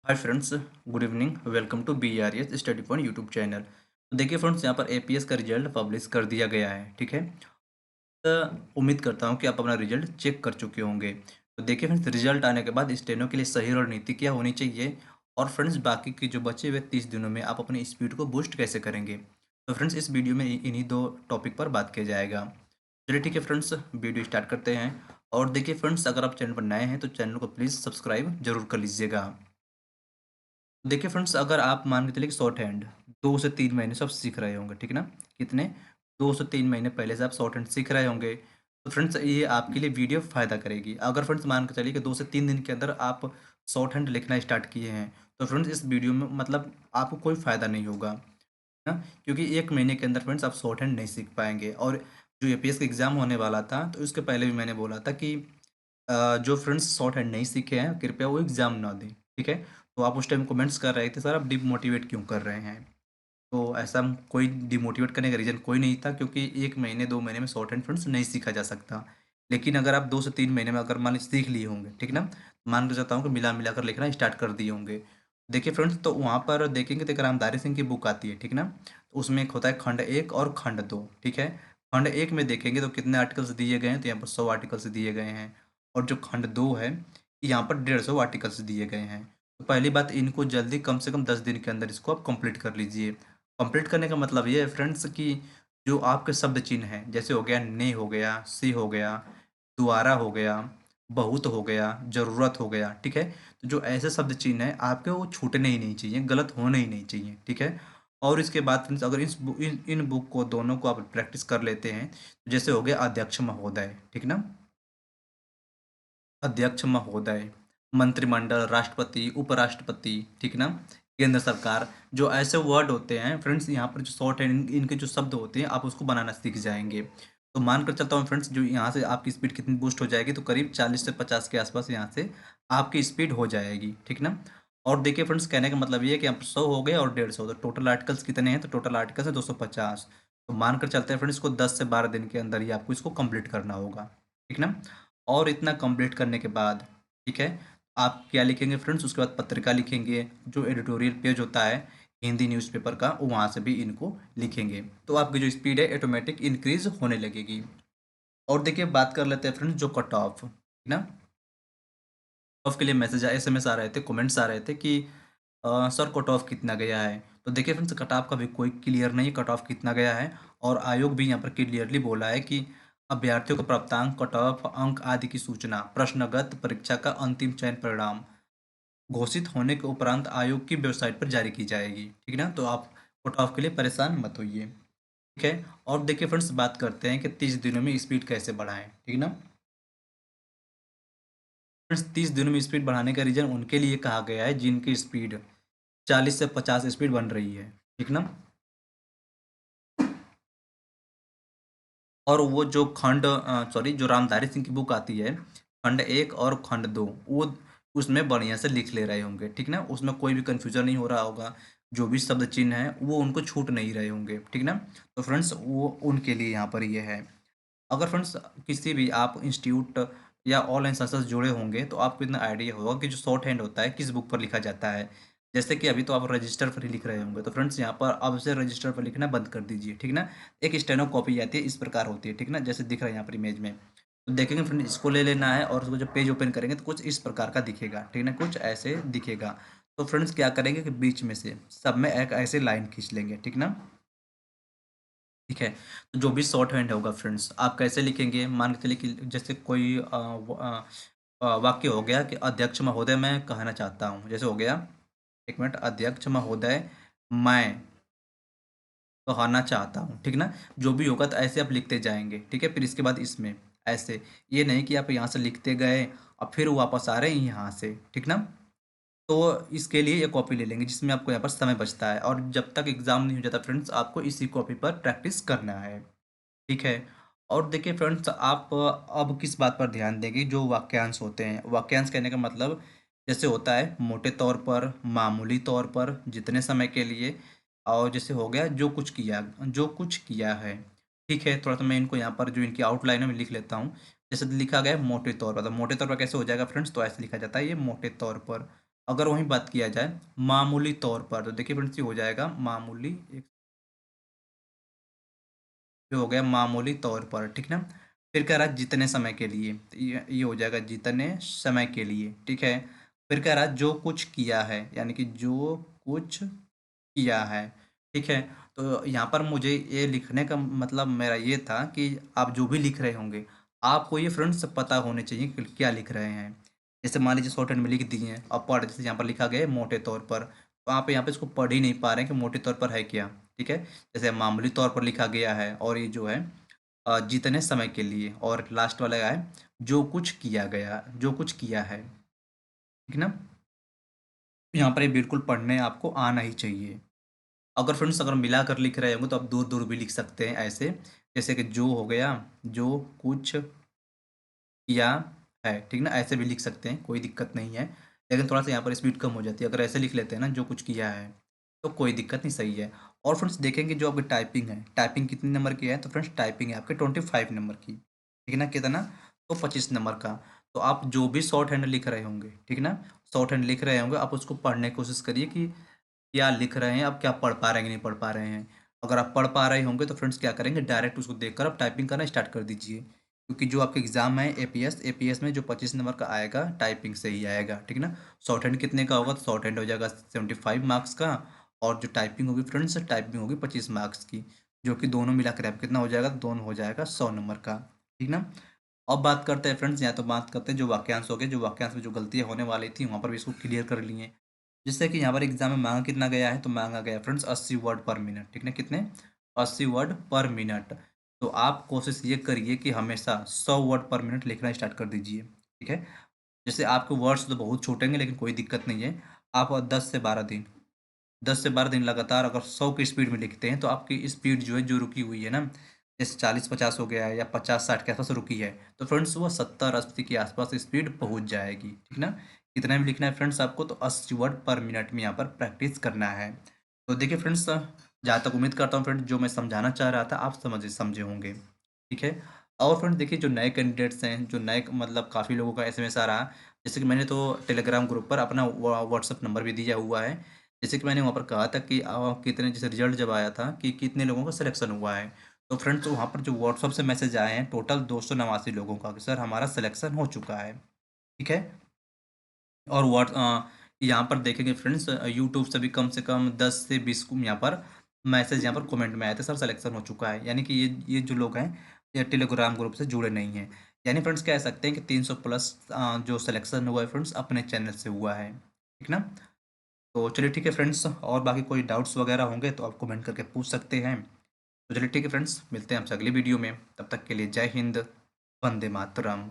Hi friends, good evening. Welcome to BRS study point YouTube channel. तो देखिए friends, यहाँ पर APS का रिजल्ट पब्लिश कर दिया गया है। ठीक है। उम्मीद करता हूँ कि आप अपना रिजल्ट चेक कर चुके होंगे। तो देखिए फ्रेंड्स, रिजल्ट आने के बाद स्टेनो के लिए सही रणनीति क्या होनी चाहिए, और फ्रेंड्स बाकी की जो बचे हुए 30 दिनों में आप अपनी स्पीड को बूस्ट कैसे करेंगे। तो फ्रेंड्स इस वीडियो में इन्हीं दो टॉपिक पर बात किया जाएगा। चलिए ठीक है फ्रेंड्स, वीडियो स्टार्ट करते हैं। और देखिए फ्रेंड्स, अगर आप चैनल पर नए हैं तो चैनल को प्लीज़ सब्सक्राइब जरूर कर लीजिएगा। देखिए फ्रेंड्स, अगर आप मान के चलिए कि शॉर्ट हैंड 2 से 3 महीने से आप सीख रहे होंगे, ठीक है ना? कितने? 2 से 3 महीने पहले से आप शॉर्ट हैंड सीख रहे होंगे। तो फ्रेंड्स ये आपके लिए वीडियो फ़ायदा करेगी। अगर फ्रेंड्स मान के चलिए कि 2 से 3 दिन के अंदर आप शॉर्ट हैंड लिखना स्टार्ट किए हैं, तो फ्रेंड्स इस वीडियो में मतलब आपको कोई फ़ायदा नहीं होगा, है ना? क्योंकि 1 महीने के अंदर फ्रेंड्स आप शॉर्ट हैंड नहीं सीख पाएँगे। और जो APS का एग्ज़ाम होने वाला था, तो उसके पहले भी मैंने बोला था कि जो फ्रेंड्स शॉर्ट हैंड नहीं सीखे हैं, कृपया वो एग्ज़ाम ना दें, ठीक है? तो आप उस टाइम कमेंट्स कर रहे थे, सर आप डिमोटिवेट क्यों कर रहे हैं? तो ऐसा कोई डिमोटिवेट करने का रीज़न कोई नहीं था, क्योंकि 1 महीने 2 महीने में शॉर्ट हैंड फ्रेंड्स नहीं सीखा जा सकता। लेकिन अगर आप 2 से 3 महीने में अगर मान लीजिए सीख लिए होंगे, ठीक ना? मान के चलता हूँ कि मिला-मिला कर लिखना स्टार्ट कर दिए होंगे। देखिए फ्रेंड्स, तो वहाँ पर देखेंगे तो एक रामधारी सिंह की बुक आती है, ठीक ना? तो उसमें एक होता है खंड 1 और खंड 2, ठीक है? खंड 1 में देखेंगे तो कितने आर्टिकल्स दिए गए हैं, तो यहाँ पर 100 आर्टिकल्स दिए गए हैं। और जो खंड 2 है, यहाँ पर 150 आर्टिकल्स दिए गए हैं। तो पहली बात, इनको जल्दी कम से कम 10 दिन के अंदर इसको आप कंप्लीट कर लीजिए। कंप्लीट करने का मतलब ये है फ्रेंड्स कि जो आपके शब्द चिन्ह हैं, जैसे हो गया ने हो गया, से हो गया, द्वारा हो गया, बहुत हो गया, ज़रूरत हो गया, ठीक है? तो जो ऐसे शब्द चिन्ह हैं आपके, वो छूटने ही नहीं चाहिए, गलत होने ही नहीं चाहिए, ठीक है? और इसके बाद फ्रेंड्स, अगर इन बुक को दोनों को आप प्रैक्टिस कर लेते हैं, तो जैसे हो गया अध्यक्ष महोदय, ठीक ना? अध्यक्ष महोदय, मंत्रिमंडल, राष्ट्रपति, उपराष्ट्रपति, ठीक ना? केंद्र सरकार, जो ऐसे वर्ड होते हैं फ्रेंड्स, यहाँ पर जो शॉर्ट हैंड इनके जो शब्द होते हैं, आप उसको बनाना सीख जाएँगे। तो मानकर चलता हूँ फ्रेंड्स, जो यहाँ से आपकी स्पीड कितनी बूस्ट हो जाएगी, तो करीब 40 से 50 के आसपास यहाँ से आपकी स्पीड हो जाएगी, ठीक ना? और देखिए फ्रेंड्स, कहने का मतलब ये है कि अब 100 हो गए और 150, तो टोटल आर्टिकल्स कितने हैं? तो टोटल आर्टिकल्स है 250। तो मानकर चलते हैं फ्रेंड्स, इसको 10 से 12 दिन के अंदर ही आपको इसको कंप्लीट करना होगा, ठीक ना? और इतना कंप्लीट करने के बाद, ठीक है, आप क्या लिखेंगे फ्रेंड्स? उसके बाद पत्रिका लिखेंगे, जो एडिटोरियल पेज होता है हिंदी न्यूज़पेपर का, वहाँ से भी इनको लिखेंगे। तो आपकी जो स्पीड है ऑटोमेटिक इंक्रीज होने लगेगी। और देखिए बात कर लेते हैं फ्रेंड्स, जो कट ऑफ, ठीक ना? ऑफ के लिए मैसेज SMS आ रहे थे, कमेंट्स आ रहे थे कि सर कट ऑफ कितना गया है। तो देखिए फ्रेंड्स, कट ऑफ का भी कोई क्लियर नहीं, कट ऑफ कितना गया है। और आयोग भी यहाँ पर क्लियरली बोला है कि अभ्यर्थियों का प्राप्तांक, कट ऑफ अंक आदि की सूचना प्रश्नगत परीक्षा का अंतिम चयन परिणाम घोषित होने के उपरांत आयोग की वेबसाइट पर जारी की जाएगी, ठीक है ना? तो आप कट ऑफ के लिए परेशान मत होइए, ठीक है? और देखिए फ्रेंड्स, बात करते हैं कि 30 दिनों में स्पीड कैसे बढ़ाएं, ठीक है ना? फ्रेंड्स 30 दिनों में स्पीड बढ़ाने का रीज़न उनके लिए कहा गया है जिनकी स्पीड 40 से 50 स्पीड बन रही है, ठीक ना? और वो जो सॉरी, जो रामधारी सिंह की बुक आती है, खंड 1 और खंड 2, वो उसमें बढ़िया से लिख ले रहे होंगे, ठीक ना? उसमें कोई भी कन्फ्यूज़न नहीं हो रहा होगा, जो भी शब्द चिन्ह हैं, वो उनको छूट नहीं रहे होंगे, ठीक ना? तो फ्रेंड्स वो उनके लिए यहाँ पर ये है। अगर फ्रेंड्स किसी भी आप इंस्टीट्यूट या ऑनलाइन संस्था से जुड़े होंगे, तो आपको इतना आइडिया होगा कि जो शॉर्ट हैंड होता है किस बुक पर लिखा जाता है। जैसे कि अभी तो आप रजिस्टर पर ही लिख रहे होंगे, तो फ्रेंड्स यहाँ पर अब से रजिस्टर पर लिखना बंद कर दीजिए, ठीक ना? एक स्टेनो कॉपी आती है, इस प्रकार होती है, ठीक ना? जैसे दिख रहा है यहाँ पर इमेज में। तो देखेंगे फ्रेंड, इसको ले लेना है और उसको जब पेज ओपन करेंगे तो कुछ इस प्रकार का दिखेगा, ठीक ना? कुछ ऐसे दिखेगा। तो फ्रेंड्स क्या करेंगे कि बीच में से सब में एक ऐसे लाइन खींच लेंगे, ठीक ना? ठीक है। तो जो भी शॉर्ट हैंड होगा फ्रेंड्स, आप कैसे लिखेंगे? मान के चलिए कि जैसे कोई वाक्य हो गया कि अध्यक्ष महोदय मैं कहना चाहता हूँ। जैसे हो गया, 1 मिनट, अध्यक्ष महोदय मैं कहना चाहता हूँ, ठीक ना? जो भी होगा तो ऐसे आप लिखते जाएँगे, ठीक है? फिर इसके बाद इसमें ऐसे, ये नहीं कि आप यहाँ से लिखते गए और फिर वापस आ रहे हैं यहाँ से, ठीक ना? तो इसके लिए ये कॉपी ले लेंगे, जिसमें आपको यहाँ पर समय बचता है, और जब तक एग्ज़ाम नहीं हो जाता फ्रेंड्स, आपको इसी कॉपी पर प्रैक्टिस करना है। ठीक है। और देखिए फ्रेंड्स, आप अब किस बात पर ध्यान देंगे? जो वाक्यांश होते हैं, वाक्यांश कहने का मतलब जैसे होता है मोटे तौर पर, मामूली तौर पर, जितने समय के लिए, और जैसे हो गया जो कुछ किया है। ठीक है, थोड़ा सा मैं इनको यहाँ पर जो इनकी आउटलाइन है मैं लिख लेता हूँ। जैसे लिखा गया है मोटे तौर पर, तो मोटे तौर पर कैसे हो जाएगा फ्रेंड्स? तो ऐसे लिखा जाता है ये मोटे तौर पर। अगर वहीं बात किया जाए मामूली तौर पर, तो देखिए फ्रेंड्स ये हो जाएगा मामूली, एक ये हो गया मामूली तौर पर, ठीक ना। फिर कह रहा है जितने समय के लिए, तो ये हो जाएगा जितने समय के लिए, ठीक है। फिर कह रहा है जो कुछ किया है, यानी कि जो कुछ किया है, ठीक है। तो यहाँ पर मुझे ये लिखने का मतलब मेरा ये था कि आप जो भी लिख रहे होंगे, आपको ये फ्रेंड्स पता होने चाहिए कि क्या लिख रहे हैं। जैसे मान लीजिए शॉर्ट हैंड में लिख दिए हैं, अब पढ़, जैसे यहाँ पर लिखा गया है मोटे तौर पर, तो आप यहाँ पे इसको पढ़ ही नहीं पा रहे हैं कि मोटे तौर पर है क्या, ठीक है। जैसे मामूली तौर पर लिखा गया है, और ये जो है जितने समय के लिए, और लास्ट वाला है जो कुछ किया गया, जो कुछ किया है, ठीक ना। यहाँ पर ये बिल्कुल पढ़ने आपको आना ही चाहिए। अगर फ्रेंड्स अगर मिलाकर लिख रहे होंगे तो आप दूर दूर भी लिख सकते हैं ऐसे, जैसे कि जो हो गया, जो कुछ किया है, ठीक ना, ऐसे भी लिख सकते हैं, कोई दिक्कत नहीं है। लेकिन थोड़ा सा यहाँ पर स्पीड कम हो जाती है, अगर ऐसे लिख लेते हैं ना जो कुछ किया है, तो कोई दिक्कत नहीं, सही है। और फ्रेंड्स देखेंगे जो आपकी टाइपिंग है, टाइपिंग कितने नंबर की है, तो फ्रेंड्स टाइपिंग है आपके 25 नंबर की, ठीक है ना, कितना, तो 25 नंबर का। तो आप जो भी शॉर्ट हैंड लिख रहे होंगे, ठीक ना, शॉर्ट हैंड लिख रहे होंगे, आप उसको पढ़ने की कोशिश करिए कि क्या लिख रहे हैं, आप क्या पढ़ पा रहे हैं कि नहीं पढ़ पा रहे हैं। अगर आप पढ़ पा रहे होंगे तो फ्रेंड्स क्या करेंगे, डायरेक्ट उसको देखकर आप टाइपिंग करना स्टार्ट कर दीजिए, क्योंकि जो आपके एग्जाम है एपीएस में जो 25 नंबर का आएगा टाइपिंग से ही आएगा, ठीक ना। शॉर्ट हैंड कितने का होगा, तो शॉर्ट हैंड हो जाएगा 75 मार्क्स का, और जो टाइपिंग होगी फ्रेंड्स, टाइपिंग होगी 25 मार्क्स की, जो कि दोनों मिलाकर आप कितना हो जाएगा, दोनों हो जाएगा 100 नंबर का, ठीक ना। अब बात करते हैं फ्रेंड्स, यहाँ तो बात करते हैं जो वाक्यांश हो गए, जो वाक्यांश में जो गलतियाँ होने वाली थी वहाँ पर भी इसको क्लियर कर लिए। जैसे कि यहाँ पर एग्जाम में मांगा कितना गया है, तो मांगा गया फ्रेंड्स 80 वर्ड पर मिनट, ठीक है, कितने, 80 वर्ड पर मिनट। तो आप कोशिश ये करिए कि हमेशा 100 वर्ड पर मिनट लिखना स्टार्ट कर दीजिए, ठीक है। जैसे आपके वर्ड्स तो बहुत छूटेंगे लेकिन कोई दिक्कत नहीं है, आप 10 से 12 दिन लगातार अगर 100 की स्पीड में लिखते हैं, तो आपकी स्पीड जो है जो रुकी हुई है ना, जैसे 40-50 हो गया है या 50-60 के आसपास रुकी है, तो फ्रेंड्स वो 70-80 के आसपास स्पीड पहुंच जाएगी, ठीक ना। कितना भी लिखना है फ्रेंड्स आपको, तो 80 वर्ड पर मिनट में यहाँ पर प्रैक्टिस करना है। तो देखिए फ्रेंड्स, जहाँ तक उम्मीद करता हूँ फ्रेंड्स जो मैं समझाना चाह रहा था आप समझे होंगे, ठीक है। और फ्रेंड्स देखिए जो नए कैंडिडेट्स हैं, जो नए मतलब काफ़ी लोगों का एसएमएस आ रहा है, जैसे कि मैंने तो टेलीग्राम ग्रुप पर अपना व्हाट्सअप नंबर भी दिया हुआ है। जैसे कि मैंने वहाँ पर कहा था कि कितने, जैसे रिजल्ट जब आया था कि कितने लोगों का सिलेक्शन हुआ है, तो फ्रेंड्स वहाँ पर जो व्हाट्सअप से मैसेज आए हैं टोटल 289 लोगों का कि सर हमारा सिलेक्शन हो चुका है, ठीक है। और यहाँ पर देखेंगे फ्रेंड्स यूट्यूब से भी कम से कम 10 से 20 को यहाँ पर मैसेज, यहाँ पर कमेंट में आए थे, सर सिलेक्शन हो चुका है, यानी कि ये जो लोग हैं ये टेलीग्राम ग्रुप से जुड़े नहीं हैं। यानी फ्रेंड्स कह सकते हैं कि 300 प्लस जो सिलेक्शन हुआ है फ्रेंड्स अपने चैनल से हुआ है, ठीक ना। तो चलिए ठीक है फ्रेंड्स, और बाकी कोई डाउट्स वगैरह होंगे तो आप कमेंट करके पूछ सकते हैं। तो चलिए ठीक है फ्रेंड्स, मिलते हैं आपसे अगली वीडियो में, तब तक के लिए जय हिंद, वंदे मातरम।